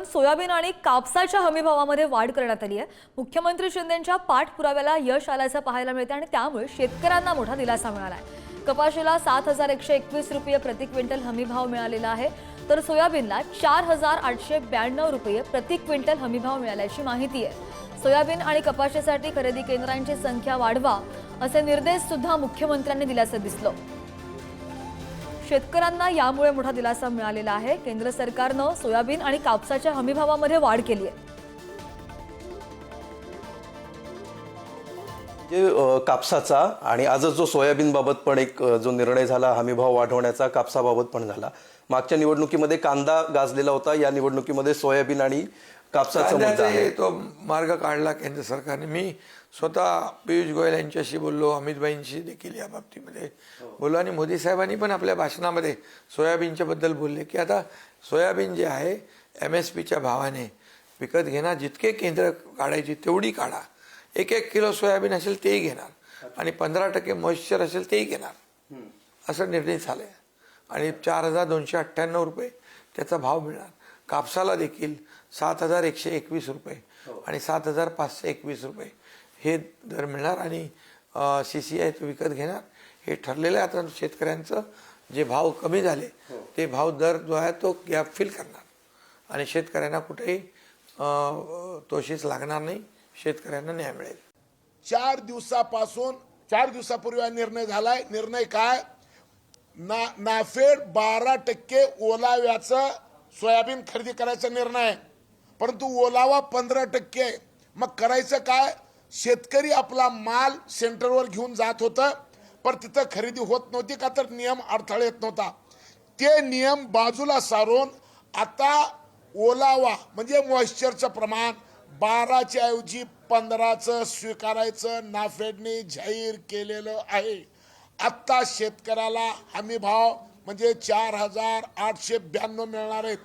करून सोयाबीन आणि कापसाच्या हमीभावामध्ये वाढ करण्यात आली आहे। मुख्यमंत्री शिंदेंच्या पाठपुराव्याला यश आल्याचं पाहायला मिळतं आणि त्यामुळे शेतकऱ्यांना मोठा दिलासा मिळाला आहे। कपाशीला 7,121 रुपये प्रति क्विंटल हमीभाव मिळालेला आहे, तर सोयाबीनला 4,892 रुपये प्रति क्विंटल हमीभाव मिळाल्याची माहिती आहे। सोयाबीन आणि कपाशीसाठी खरेदी केंद्रांची संख्या वाढवा असे निर्देश सुद्धा मुख्यमंत्र्यांनी दिल्याचं दिसलं। शेतकऱ्यांना यामुळे मोठा दिलासा मिळालेला आहे। केंद्र सरकारनं सोयाबीन आणि कापसाच्या हमीभावामध्ये वाढ केली आहे। कापसाचा आणि आजच जो सोयाबीन बाबत पण एक जो निर्णय झाला हमीभाव वाढवण्याचा कापसाबाबत पण झाला। मागच्या निवडणुकीमध्ये कांदा गाजलेला होता, या निवडणुकीमध्ये सोयाबीन आणि कापसाचा मुद्दा आहे। तो मार्ग काढला केंद्र सरकारने। मी स्वतः पियुष गोयल यांच्याशी बोललो, अमित भाईंशी देखील या बाबतीमध्ये बोललो आणि मोदी साहेबांनी पण आपल्या भाषणामध्ये सोयाबीनच्या बद्दल बोलले की आता सोयाबीन जे आहे MSPच्या भावाने विकत घेणार, जितके केंद्र काढायची तेवढी काढा। 1-1 किलो सोयाबीन असेल तेही घेणार आणि 15% मॉइश्चर असेल तेही घेणार, असा निर्णय झालाय आणि 4,298 रुपये त्याचा भाव मिळणार। कापसाला देखील 7,121 रुपये आणि 7,521 रुपये हे दर मिळणार आणि CCI तो विकत घेणार, हे ठरलेलं आहे। आता शेतकऱ्यांचं जे भाव कमी झाले ते भाव दर जो आहे तो गॅप फिल करणार आणि शेतकऱ्यांना कुठेही तोशीच लागणार नाही, शेतकऱ्यांना न्याय मिळेल। 4 दिवसापूर्वी निर्णय झालाय। निर्णय काय? नाफेड 12% ओलाव्याचं सोयाबीन खरेदी करायचा निर्णय, परंतु ओलावा 15%। मग करायचं काय? शेतकरी आपला माल सेंटरवर घेऊन जात होता, पण तिथं खरेदी होत नव्हती का तर नियम अडथळे येत नव्हता। ते नियम बाजूला सारून आता ओलावा म्हणजे मॉइश्चरचं प्रमाण 12च्या ऐवजी 15चं स्वीकारायचं नाफेडने जाहीर केलेलं आहे। आता शेतकऱ्याला हमी भाव म्हणजे 4,892 मिळणार आहेत।